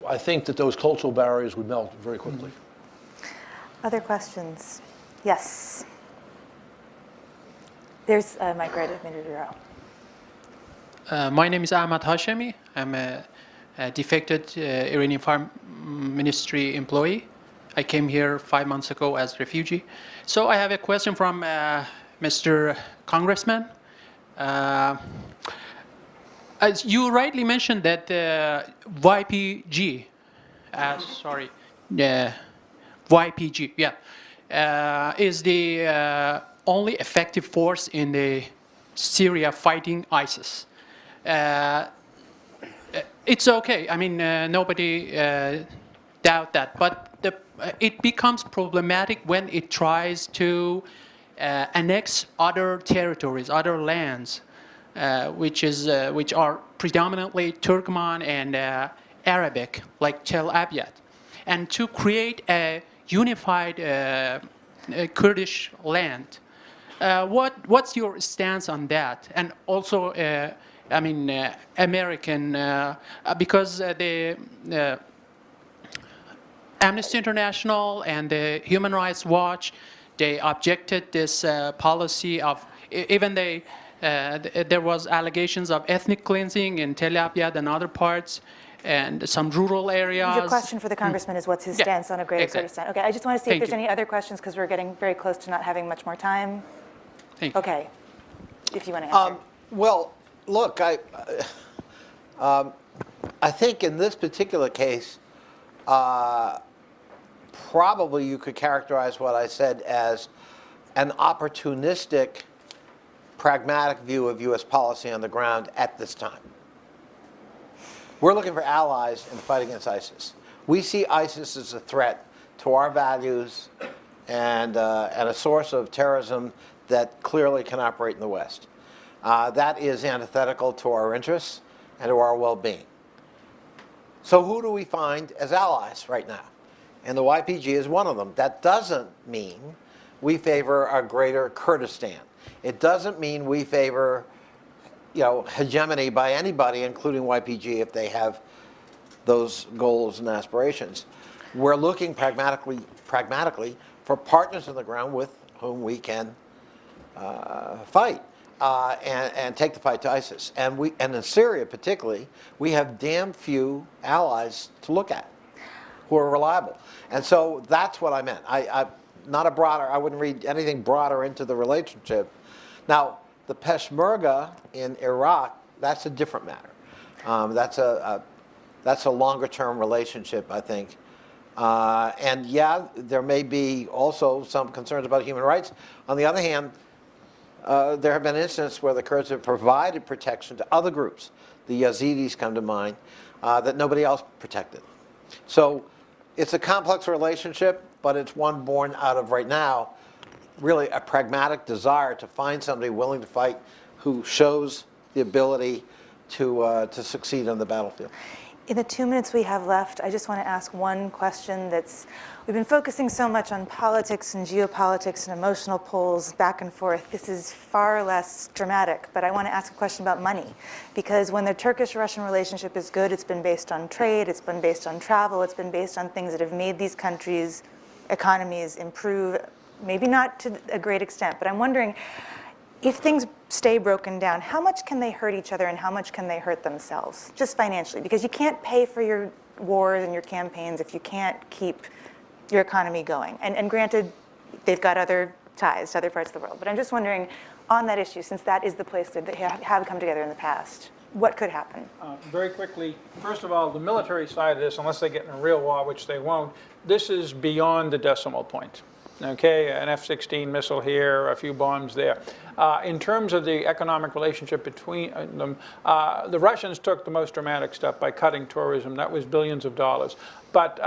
I think that those cultural barriers would melt very quickly. Other questions? Yes. There's Mike right at minute row. My name is Ahmad Hashemi. I'm a defected Iranian Foreign Ministry employee. I came here 5 months ago as a refugee. So I have a question from Mr. Congressman. As you rightly mentioned that YPG, YPG, is the only effective force in the Syria fighting ISIS. It's okay. I mean, nobody doubt that, but it becomes problematic when it tries to annex other territories, other lands, which are predominantly Turkmen and Arabic, like Tel Abyad, and to create a unified Kurdish land. What's your stance on that? And also, I mean, American, because the Amnesty International and the Human Rights Watch, they objected this policy of, even there was allegations of ethnic cleansing in Tel Abyad and other parts, and some rural areas. Your question for the Congressman is what's his stance on a Greater Kurdistan? Okay, I just want to see if there's any other questions because we're getting very close to not having much more time. Thank you. Okay, if you want to answer. Well, look, I think in this particular case, probably you could characterize what I said as an opportunistic, pragmatic view of U.S. policy on the ground at this time. We're looking for allies in the fight against ISIS. We see ISIS as a threat to our values and a source of terrorism that clearly can operate in the West. That is antithetical to our interests and to our well-being. So who do we find as allies right now? And the YPG is one of them. That doesn't mean we favor a Greater Kurdistan. It doesn't mean we favor, hegemony by anybody, including YPG, if they have those goals and aspirations. We're looking pragmatically for partners on the ground with whom we can fight and take the fight to ISIS. And in Syria particularly, we have damn few allies to look at who are reliable. And so that's what I meant. I wouldn't read anything broader into the relationship. Now, the Peshmerga in Iraq, that's a different matter. That's a longer-term relationship, I think. And yeah, there may be also some concerns about human rights. On the other hand, there have been instances where the Kurds have provided protection to other groups. The Yazidis come to mind, that nobody else protected. So it's a complex relationship, but it's one born out of, right now, really a pragmatic desire to find somebody willing to fight who shows the ability to succeed on the battlefield. In the 2 minutes we have left, I just want to ask one question we've been focusing so much on politics and geopolitics and emotional pulls back and forth. This is far less dramatic, but I want to ask a question about money. Because when the Turkish-Russian relationship is good, it's been based on trade, it's been based on travel, it's been based on things that have made these countries' economies improve, maybe not to a great extent, but I'm wondering, if things stay broken down, how much can they hurt each other and how much can they hurt themselves, just financially? Because you can't pay for your wars and your campaigns if you can't keep your economy going. And granted, they've got other ties to other parts of the world. But I'm just wondering, on that issue, since that is the place that they have come together in the past, what could happen? Very quickly, first of all, the military side of this, unless they get in a real war, which they won't, this is beyond the decimal point. Okay, an F-16 missile here, a few bombs there. In terms of the economic relationship between them, the Russians took the most dramatic step by cutting tourism. That was billions of dollars. But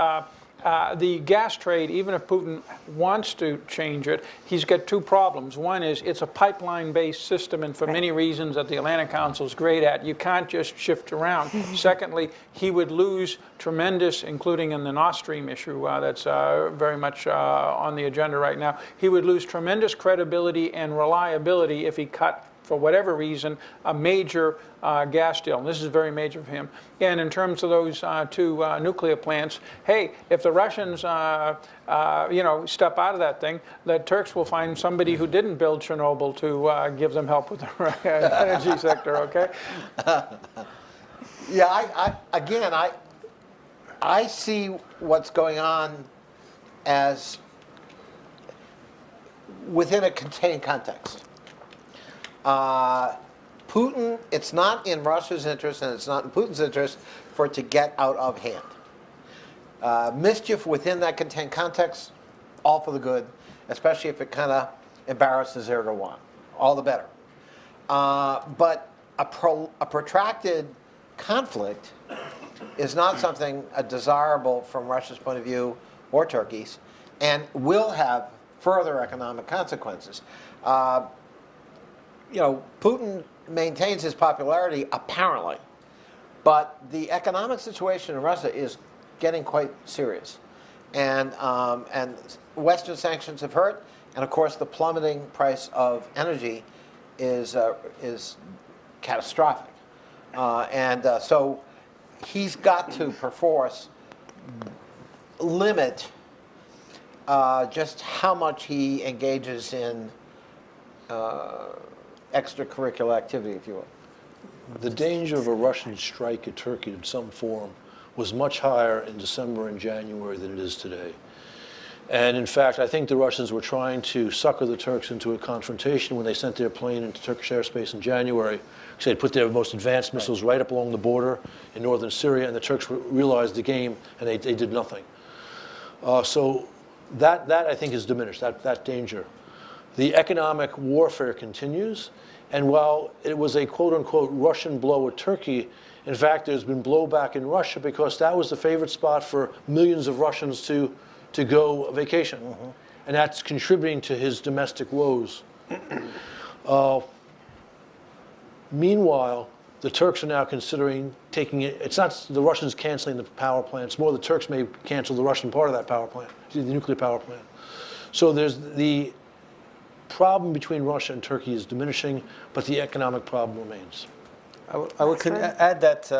the gas trade, even if Putin wants to change it, he's got two problems. One is it's a pipeline-based system, and for many reasons that the Atlantic Council is great at, you can't just shift around. Secondly, he would lose tremendous, including in the Nord Stream issue that's very much on the agenda right now, he would lose tremendous credibility and reliability if he cut for whatever reason, a major gas deal. And this is very major for him. And in terms of those two nuclear plants, hey, if the Russians, step out of that thing, the Turks will find somebody who didn't build Chernobyl to give them help with the energy sector, okay? Yeah, I see what's going on as within a contained context. Putin, it's not in Russia's interest and it's not in Putin's interest for it to get out of hand. Mischief within that contained context, all for the good, especially if it kind of embarrasses Erdogan. All the better. But a protracted conflict is not something desirable from Russia's point of view or Turkey's, and will have further economic consequences. Putin maintains his popularity apparently, but the economic situation in Russia is getting quite serious, and Western sanctions have hurt, and of course the plummeting price of energy is catastrophic, so he's got to perforce limit just how much he engages in extracurricular activity, if you will. The danger of a Russian strike at Turkey in some form was much higher in December and January than it is today. And in fact, I think the Russians were trying to sucker the Turks into a confrontation when they sent their plane into Turkish airspace in January. So they'd put their most advanced missiles right up along the border in northern Syria, and the Turks realized the game, and they did nothing. So that I think is diminished, that danger. The economic warfare continues, and while it was a quote-unquote Russian blow at Turkey, in fact, there's been blowback in Russia because that was the favorite spot for millions of Russians to go vacation. Mm-hmm. And that's contributing to his domestic woes. Meanwhile, the Turks are now considering taking it. It's not the Russians canceling the power plant. It's more the Turks may cancel the Russian part of that power plant, the nuclear power plant. So there's the problem between Russia and Turkey is diminishing, but the economic problem remains. I would add that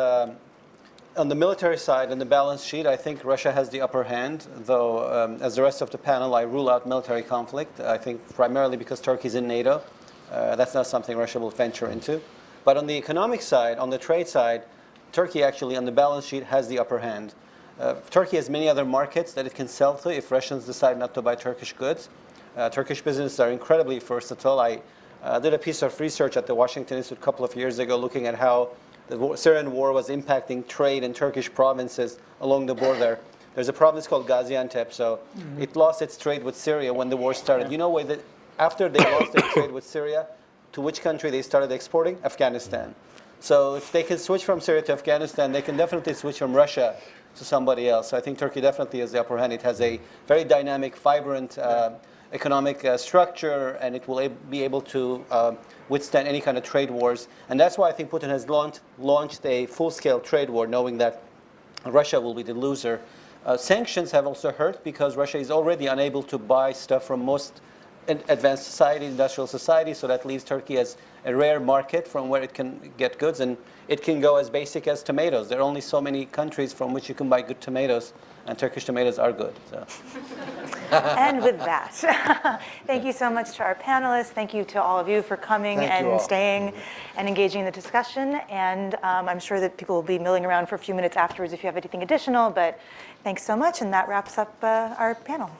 on the military side, in the balance sheet, I think Russia has the upper hand, though as the rest of the panel, I rule out military conflict. I think primarily because Turkey's in NATO. That's not something Russia will venture into. But on the economic side, on the trade side, Turkey actually on the balance sheet has the upper hand. Turkey has many other markets that it can sell to if Russians decide not to buy Turkish goods. Turkish businesses are incredibly versatile. I did a piece of research at the Washington Institute a couple of years ago looking at how the Syrian war was impacting trade in Turkish provinces along the border. There's a province called Gaziantep, so it lost its trade with Syria when the war started. You know, after they lost their trade with Syria, to which country they started exporting? Afghanistan. So if they can switch from Syria to Afghanistan, they can definitely switch from Russia to somebody else. So I think Turkey definitely has the upper hand. It has a very dynamic, vibrant economic structure, and it will be able to withstand any kind of trade wars. And that's why I think Putin has launched a full-scale trade war, knowing that Russia will be the loser. Sanctions have also hurt because Russia is already unable to buy stuff from most advanced society, industrial society, so that leaves Turkey as a rare market from where it can get goods, and it can go as basic as tomatoes. There are only so many countries from which you can buy good tomatoes, and Turkish tomatoes are good. So. And with that, thank you so much to our panelists. Thank you to all of you for coming and staying and engaging in the discussion. And I'm sure that people will be milling around for a few minutes afterwards if you have anything additional, but thanks so much, and that wraps up our panel.